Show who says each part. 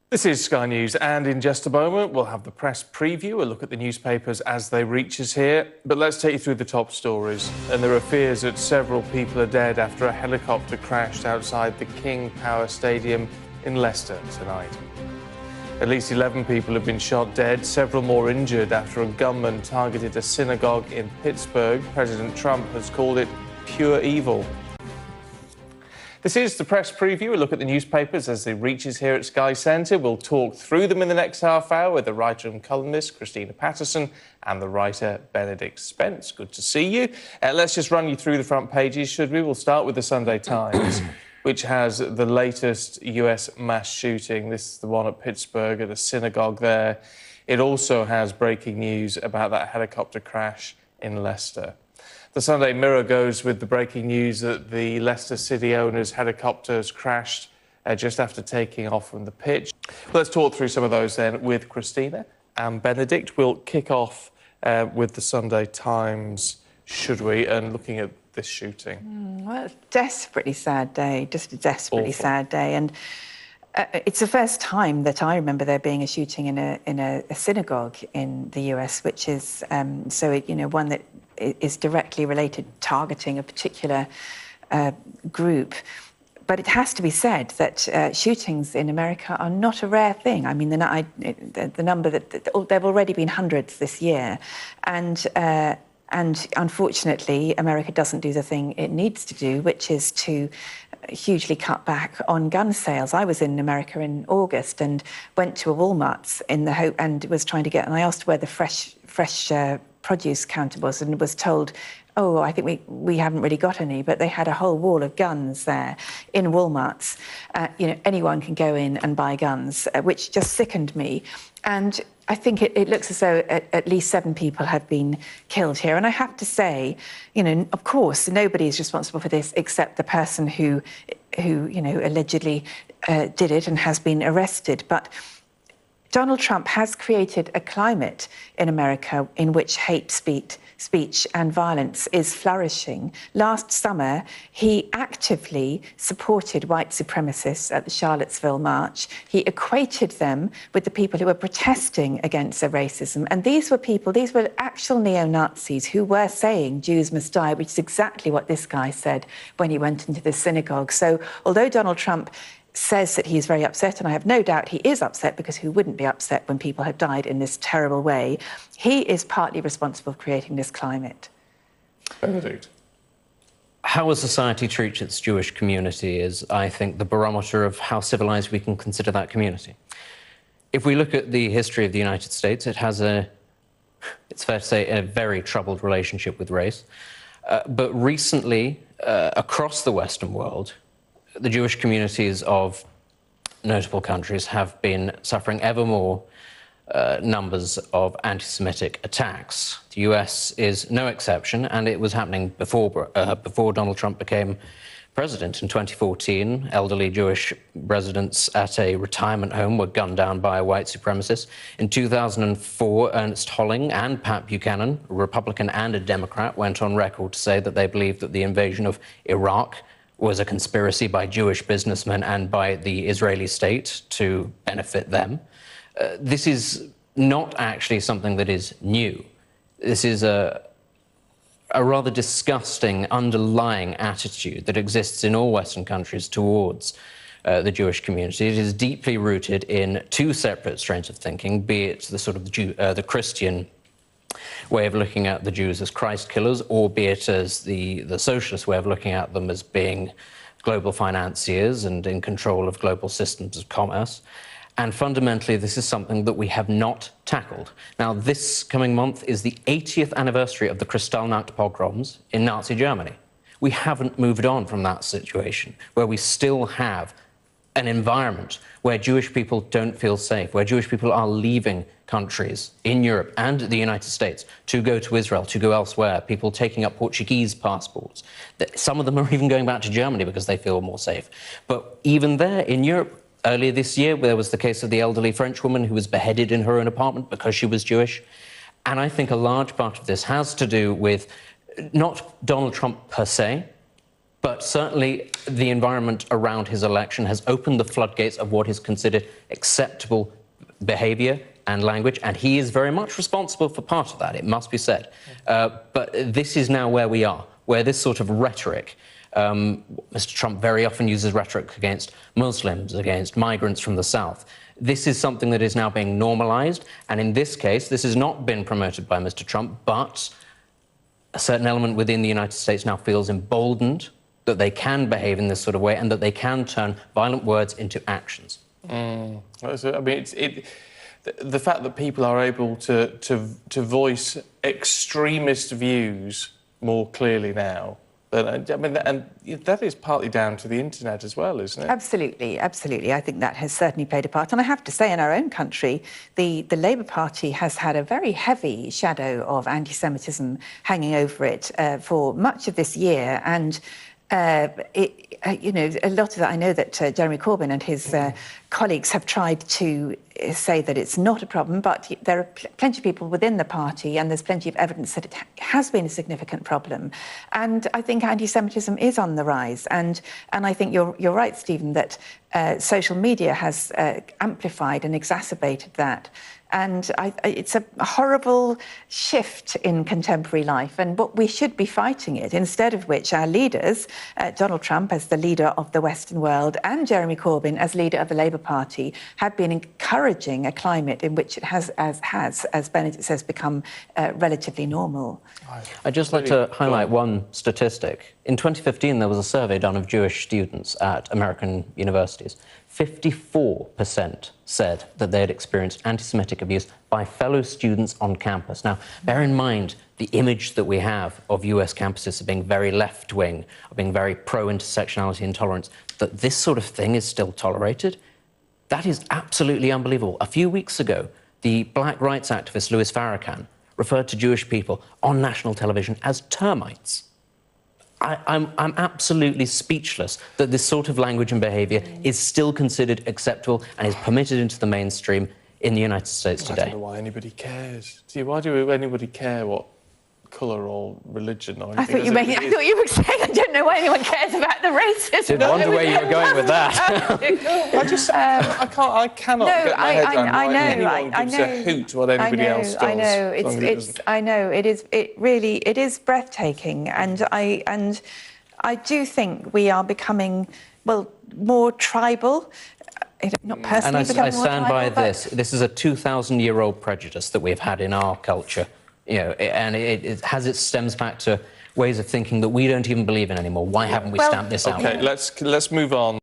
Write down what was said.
Speaker 1: This is Sky News, and in just a moment we'll have the press preview, a look at the newspapers as they reach us here. But let's take you through the top stories. And there are fears that several people are dead after a helicopter crashed outside the King Power Stadium in Leicester tonight. At least 11 people have been shot dead, several more injured after a gunman targeted a synagogue in Pittsburgh. President Trump has called it pure evil. This is the press preview, a look at the newspapers as they reach us here at Sky Centre. We'll talk through them in the next half hour with the writer and columnist Christina Patterson and the writer Benedict Spence. Good to see you. Let's just run you through the front pages, should we? We'll start with the Sunday Times, which has the latest US mass shooting. This is the one at Pittsburgh at a synagogue there. It also has breaking news about that helicopter crash in Leicester. The Sunday Mirror goes with the breaking news that the Leicester City owners' helicopters crashed just after taking off from the pitch. Let's talk through some of those then with Christina and Benedict. We'll kick off with the Sunday Times, should we, and looking at this shooting.
Speaker 2: Well, it's a desperately sad day, just a desperately sad day. And it's the first time that I remember there being a shooting in a synagogue in the US, which is, one that is directly related, targeting a particular group. But it has to be said that shootings in America are not a rare thing. I mean, the number that there have already been hundreds this year, and unfortunately, America doesn't do the thing it needs to do, which is to hugely cut back on gun sales. I was in America in August and went to a Walmart's in the hope and was trying to get, and I asked where the fresh produce counter was, and was told, oh, I think we haven't really got any, but they had a whole wall of guns there in Walmart's. Anyone can go in and buy guns, which just sickened me. And I think it looks as though at least 7 people have been killed here. And I have to say, of course, nobody is responsible for this except the person who allegedly did it and has been arrested. But Donald Trump has created a climate in America in which hate speech and violence is flourishing. Last summer, he actively supported white supremacists at the Charlottesville March. He equated them with the people who were protesting against their racism. And these were actual neo-Nazis who were saying Jews must die, which is exactly what this guy said when he went into the synagogue. So although Donald Trump says that he is very upset, and I have no doubt he is upset, because who wouldn't be upset when people have died in this terrible way, he is partly responsible for creating this climate.
Speaker 1: Benedict.
Speaker 3: How a society treats its Jewish community is, I think, the barometer of how civilized we can consider that community. If we look at the history of the United States, it has it's fair to say, a very troubled relationship with race. But recently, across the Western world, the Jewish communities of notable countries have been suffering ever more numbers of anti-Semitic attacks. The US is no exception, and it was happening before Donald Trump became president. In 2014, elderly Jewish residents at a retirement home were gunned down by a white supremacist. In 2004, Ernest Holling and Pat Buchanan, a Republican and a Democrat, went on record to say that they believed that the invasion of Iraq was a conspiracy by Jewish businessmen and by the Israeli state to benefit them. This is not actually something that is new. This is a rather disgusting underlying attitude that exists in all Western countries towards the Jewish community. It is deeply rooted in 2 separate strains of thinking, be it the sort of the Christian way of looking at the Jews as Christ killers, or be it as the socialist way of looking at them as being global financiers and in control of global systems of commerce. And fundamentally, this is something that we have not tackled. Now, this coming month is the 80th anniversary of the Kristallnacht pogroms in Nazi Germany. We haven't moved on from that situation, where we still have an environment where Jewish people don't feel safe, where Jewish people are leaving countries in Europe and the United States to go to Israel, to go elsewhere, people taking up Portuguese passports. Some of them are even going back to Germany because they feel more safe. But even there in Europe, earlier this year, there was the case of the elderly French woman who was beheaded in her own apartment because she was Jewish. And I think a large part of this has to do with not Donald Trump per se, But certainly the environment around his election has opened the floodgates of what is considered acceptable behaviour and language, and he is very much responsible for part of that, it must be said. But this is now where we are, where this sort of rhetoric, Mr. Trump very often uses rhetoric against Muslims, against migrants from the South. This is something that is now being normalised, and in this case, this has not been promoted by Mr. Trump, but a certain element within the United States now feels emboldened that they can behave in this sort of way and that they can turn violent words into actions.
Speaker 1: I mean, the fact that people are able to voice extremist views more clearly now, I mean, and that is partly down to the internet as well, isn't it?
Speaker 2: Absolutely, absolutely. I think that has certainly played a part. And I have to say, in our own country, the Labour Party has had a very heavy shadow of anti-Semitism hanging over it for much of this year. And you know, a lot of that, I know that Jeremy Corbyn and his colleagues have tried to say that it's not a problem, but there are plenty of people within the party, and there's plenty of evidence that it has been a significant problem. And I think anti-Semitism is on the rise. And I think you're right, Stephen, that social media has amplified and exacerbated that. And it's a horrible shift in contemporary life, and what we should be fighting it, instead of which our leaders, Donald Trump as the leader of the Western world and Jeremy Corbyn as leader of the Labour Party, have been encouraging a climate in which it has, as Benedict says, become relatively normal.
Speaker 3: I'd just like to highlight one statistic. In 2015, there was a survey done of Jewish students at American universities. 54% said that they had experienced anti-Semitic abuse by fellow students on campus. Now, bear in mind the image that we have of US campuses of being very left-wing, of being very pro-intersectionality and tolerance, that this sort of thing is still tolerated. That is absolutely unbelievable. A few weeks ago, the black rights activist Louis Farrakhan referred to Jewish people on national television as termites. I'm absolutely speechless that this sort of language and behaviour is still considered acceptable and is permitted into the mainstream in the United States today.
Speaker 1: I don't know why anybody cares. See, why do anybody care what colour or religion or anything?
Speaker 2: I thought you were saying I don't know why anyone cares about the racism.
Speaker 3: I wonder where you were going with that.
Speaker 1: I cannot get my head around why anyone gives a hoot what anybody else does.
Speaker 2: I know. It really is breathtaking, and I do think we are becoming, well, more tribal. Not personally,
Speaker 3: and I stand by this. This is a 2,000-year-old prejudice that we've had in our culture. You know, and it has its stems back to ways of thinking that we don't even believe in anymore. Why haven't we stamped this out?
Speaker 1: OK, let's move on.